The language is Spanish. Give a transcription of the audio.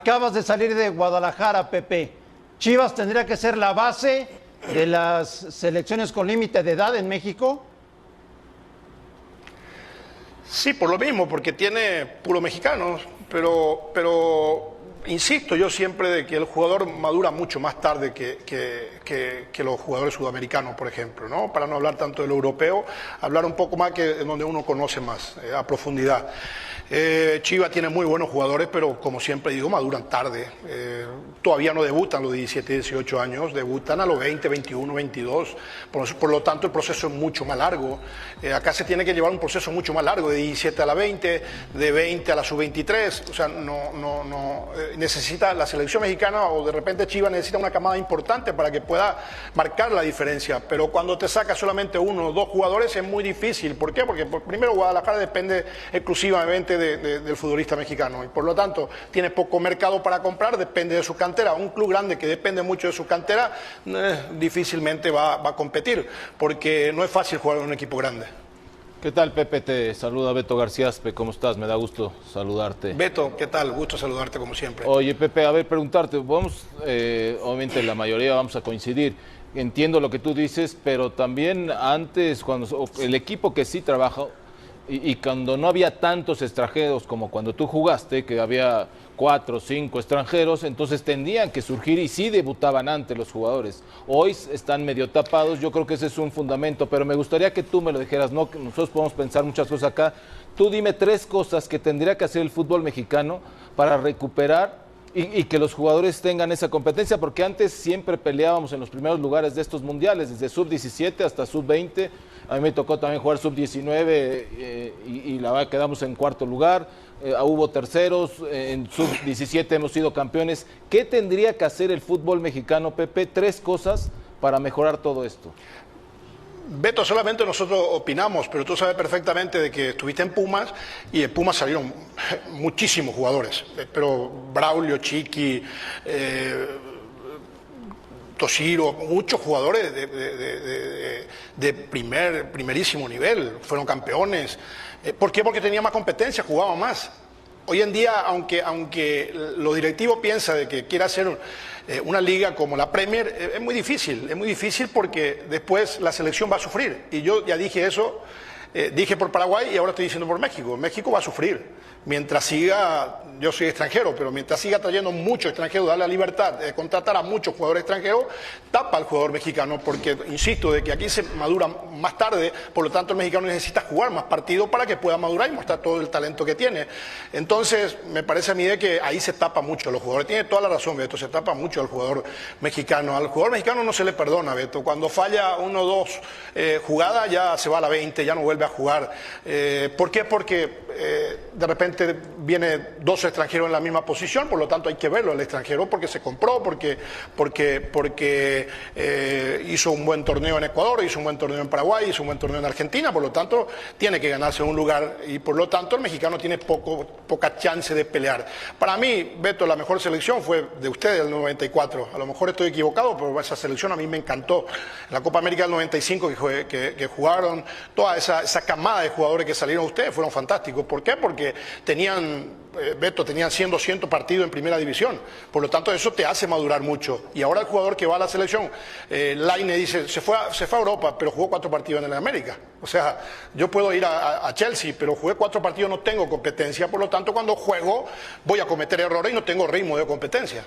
Acabas de salir de Guadalajara, Pepe. ¿Chivas tendría que ser la base de las selecciones con límite de edad en México? Sí, por lo mismo, porque tiene puro mexicanos, pero insisto yo siempre de que el jugador madura mucho más tarde que los jugadores sudamericanos, por ejemplo, ¿no? Para no hablar tanto del europeo, hablar un poco más que donde uno conoce más, a profundidad. Chivas tiene muy buenos jugadores, pero como siempre digo, maduran tarde. Todavía no debutan a los 17, 18 años, debutan a los 20, 21, 22. Por lo tanto, el proceso es mucho más largo. Acá se tiene que llevar un proceso mucho más largo, de 17 a la 20, de 20 a la sub-23. O sea, necesita la selección mexicana, o de repente Chivas necesita una camada importante para que pueda marcar la diferencia. Pero cuando te saca solamente uno o dos jugadores es muy difícil. ¿Por qué? Porque primero Guadalajara depende exclusivamente del futbolista mexicano y por lo tanto tiene poco mercado para comprar, depende de su cantera. Un club grande que depende mucho de su cantera difícilmente va a competir, porque no es fácil jugar en un equipo grande. ¿Qué tal, Pepe? Te saluda Beto García Aspe. ¿Cómo estás? Me da gusto saludarte. Beto, ¿qué tal? Gusto saludarte como siempre. Oye, Pepe, a ver, preguntarte. Vamos, obviamente la mayoría vamos a coincidir. Entiendo lo que tú dices, pero también antes, cuando el equipo que sí trabaja, y cuando no había tantos extranjeros como cuando tú jugaste, que había 4 o 5 extranjeros, entonces tendrían que surgir y sí debutaban antes los jugadores. Hoy están medio tapados, yo creo que ese es un fundamento, pero me gustaría que tú me lo dijeras, no, que nosotros podemos pensar muchas cosas acá. Tú dime 3 cosas que tendría que hacer el fútbol mexicano para recuperar y que los jugadores tengan esa competencia, porque antes siempre peleábamos en los primeros lugares de estos mundiales, desde sub-17 hasta sub-20. A mí me tocó también jugar sub-19 y la verdad quedamos en cuarto lugar. Hubo terceros, en sub-17 hemos sido campeones. ¿Qué tendría que hacer el fútbol mexicano, Pepe? 3 cosas para mejorar todo esto. Beto, solamente nosotros opinamos, pero tú sabes perfectamente de que estuviste en Pumas y de Pumas salieron muchísimos jugadores, pero Braulio, Chiqui, Toshiro, muchos jugadores de primerísimo nivel, fueron campeones. ¿Por qué? Porque tenía más competencia, jugaba más. Hoy en día, aunque los directivos piensan de que quiere hacer una liga como la Premier, es muy difícil porque después la selección va a sufrir. Y yo ya dije eso, dije por Paraguay y ahora estoy diciendo por México. México va a sufrir. Mientras siga, yo soy extranjero, pero mientras siga trayendo muchos extranjeros, darle la libertad de contratar a muchos jugadores extranjeros, tapa al jugador mexicano, porque, insisto, de que aquí se madura más tarde, por lo tanto el mexicano necesita jugar más partidos para que pueda madurar y mostrar todo el talento que tiene. Entonces, me parece a mí de que ahí se tapa mucho a los jugadores. Tiene toda la razón, Beto, se tapa mucho al jugador mexicano. Al jugador mexicano no se le perdona, Beto. Cuando falla 1 o 2 jugadas, ya se va a la 20, ya no vuelve a jugar. ¿Por qué? Porque de repente viene 2 extranjeros en la misma posición, por lo tanto hay que verlo al extranjero porque se compró, porque hizo un buen torneo en Ecuador, hizo un buen torneo en Paraguay, hizo un buen torneo en Argentina, por lo tanto tiene que ganarse un lugar y por lo tanto el mexicano tiene poca chance de pelear. Para mí, Beto, la mejor selección fue de ustedes, el 94. A lo mejor estoy equivocado, pero esa selección a mí me encantó. En la Copa América del 95 que jugaron, toda esa camada de jugadores que salieron ustedes fueron fantásticos. ¿Por qué? Porque Beto, tenían 100, 200 partidos en primera división. Por lo tanto, eso te hace madurar mucho. Y ahora el jugador que va a la selección, Laine dice, se fue a Europa, pero jugó 4 partidos en el América. O sea, yo puedo ir a Chelsea, pero jugué 4 partidos, no tengo competencia. Por lo tanto, cuando juego, voy a cometer errores y no tengo ritmo de competencia.